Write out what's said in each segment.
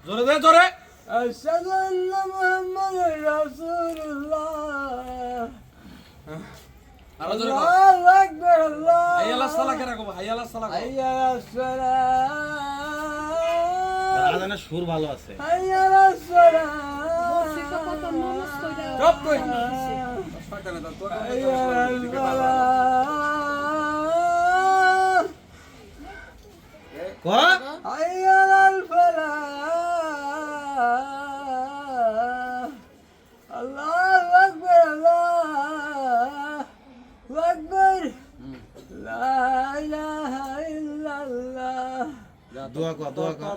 জোরে দে জোরে। আশহাদু আন্না মুহাম্মাদুর রাসূলুল্লাহ। আরো জোরে কর। আল্লাহু আকবার আল্লাহ। হাইয়া আলাস সালাহ কে রাখো, হাইয়া আলাস সালাহ। হাইয়া আলাস সালাহ। আজানের সুর ভালো আছে। হাইয়া আলাস সালাহ। চুপ তুই। শয়তানে তো তোর হাইয়া আলাস সালাহ। ক হাইয়া আলাল ফালাহ। আল্লাহু আকবার আল্লাহু আকবার। লা ইলাহা ইল্লাল্লাহ। দোয়া কর, দোয়া কর।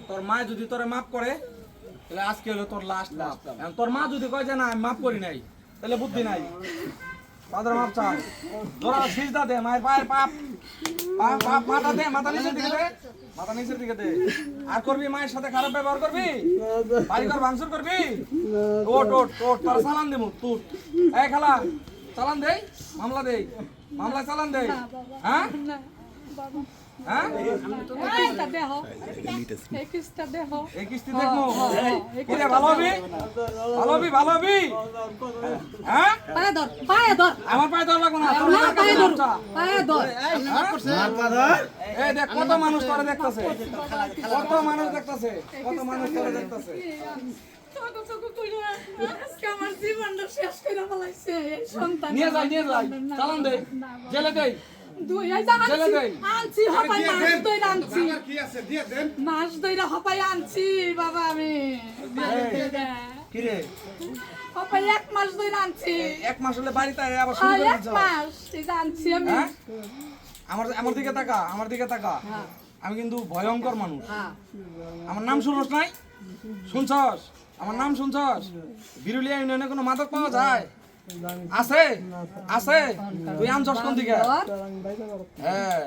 তোর মা যদি তোরে মাফ করে তাহলে আজকে হলো তোর লাস্ট মাফ। তোর মা যদি কয় যে না আমি মাফ করি নাই তাহলে বুদ্ধি নাই, তাদের মাফ চাই। তোরা সিজদা দে, মায়ের পায়ের পাপ মাথা দে, মাথা নিচের দিকে দে, মাথা নিচের দিকে দে। আর করবি মায়ের সাথে খারাপ ব্যবহার করবি, বাড়ি ঘর ভাঙচুর করবি? ওট ওট ওট, তোর চালান দেবো তুই। এই খালা চালান দেই, মামলা দেই, মামলা চালান দেই। হ্যাঁ হ্যাঁ এই কিস্তি দেখবো। কিরে ভালো হবি, ভালো হবি, ভালো হবি? হ্যাঁ আমার পায়ে ধর লাগবো না, তোর পায়ে ধর। এই দেখ কত মানুষ তোরে দেখতাছে, কত মানুষ দেখতাছে, কত মানুষ তোরে দেখতাছে। নিয়ে যাই, নিয়ে যাই, চালান দেই, জেলে দেই, জেলে দেই। মাস ধরে হপাই আনছি বাবা আমি। কিরে হপাই 1 মাস ধরে আনছি। এক মাস হলে বাড়িতে আবার শুরু করে 1 দিছ। মাস এটা আনছি আমি। হ্যাঁ? আমার দিকে তাকা, আমার দিকে তাকা। আমি কিন্তু ভয়ঙ্কর মানুষ। আমার নাম শুনছস নাই? শুনছস? আমার নাম শুনছস? বিরুলিয়া ইউনিয়নে কোনো মাদক পাওয়া যায়? আছে আছে। তুই আনছস কোন দিকে? হ্যাঁ,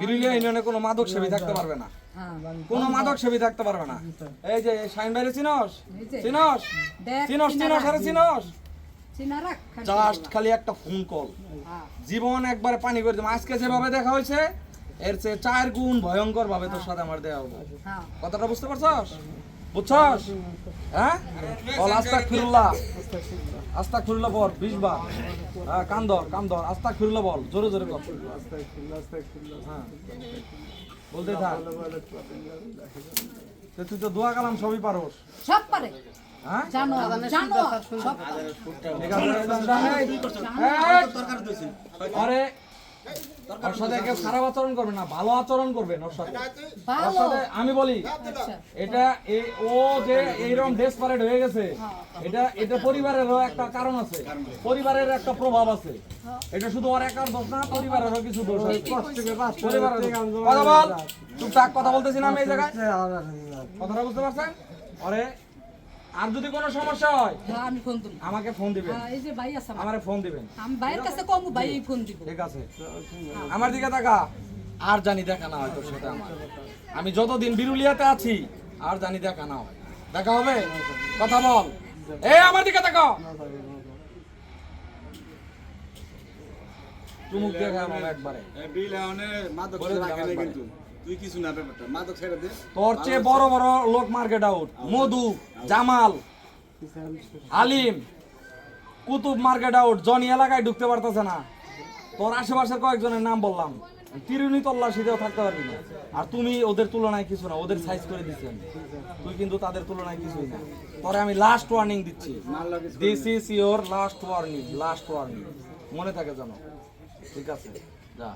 বিরুলিয়া ইউনিয়নে কোনো মাদক সেবী থাকতে পারবে না, কোনো মাদক সেবী থাকতে পারবে না। এই যে শাইন বাইরে চিনস, চিনস চিনস চিনস আরে চিনস। জাস্ট খালি একটা ফোন কল, জীবন একবারে পানি করে দেবো। আজকে যেভাবে দেখা হয়েছে এর চেয়ে 4 গুণ ভয়ঙ্কর ভাবে তোর সাথে আমার দেওয়া হবে। কথাটা বুঝতে পারছস? বুঝছস? হ্যাঁ, বল আস্তাগফিরুল্লাহ, আস্তাগফিরুল্লাহ বল 20 বার। হ্যাঁ, কান ধর, কান ধর, আস্তাগফিরুল্লাহ বল, জোরে জোরে বল। হ্যাঁ, বলতে থাক। তুই তো দোয়া কালাম সবই পারোস। সব পারে হ্যাঁ, জানো জানো সব ঠিক আছে। আরে ওর সাথে কেউ খারাপ আচরণ করবে না, ভালো আচরণ করবেন ওর সাথে। ওর সাথে আমি বলি এটা ও যে এইরকম ডেসপারেট হয়ে গেছে, এটা পরিবারেরও একটা কারণ আছে, পরিবারের একটা প্রভাব আছে। এটা শুধু ওর একার দোষ না, পরিবারেরও কিছু দোষ আছে। পরিবারের কথা বল, টুকটাক কথা বলতেছি না আমি এই জায়গায়, কথাটা বুঝতে পারছেন? আরে আর যদি কোনো সমস্যা হয় আমি ফোন দেব, আমাকে ফোন দিবেন। এই যে ভাই আছে আমারে ফোন দিবেন। আমি ভাইয়ের কাছে কম, ভাই ফোন দিব। ঠিক আছে, আমার দিকে তাকা। আর জানি দেখা না হয় তোর সাথে আমার, আমি যতদিন বিরুলিয়াতে আছি আর জানি দেখা না হয়। দেখা হবে? কথা বল। এই আমার দিকে তাকা, চুমুক দিয়ে খাম একবারে। তুই কিছু না ব্যাপারটা মাদক ছেড়ে দে। তোর চেয়ে বড় বড় লোক মার্কেট আউট, মধু, জামাল, আলিম, কুতুব মার্কেট আউট, জনি এলাকায় ঢুকতে পারতেছে না। তোর আশেপাশের কয়েকজনের নাম বললাম, তিরুনি তল্লাশিতেও থাকতে পারবি না। আর তুমি ওদের তুলনায় কিছু না, ওদের সাইজ করে দিচ্ছি আমি, তুই কিন্তু তাদের তুলনায় কিছুই না। তোরে আমি লাস্ট ওয়ার্নিং দিচ্ছি, this is your last warning, last warning, মনে থাকে জানো? ঠিক আছে, যা।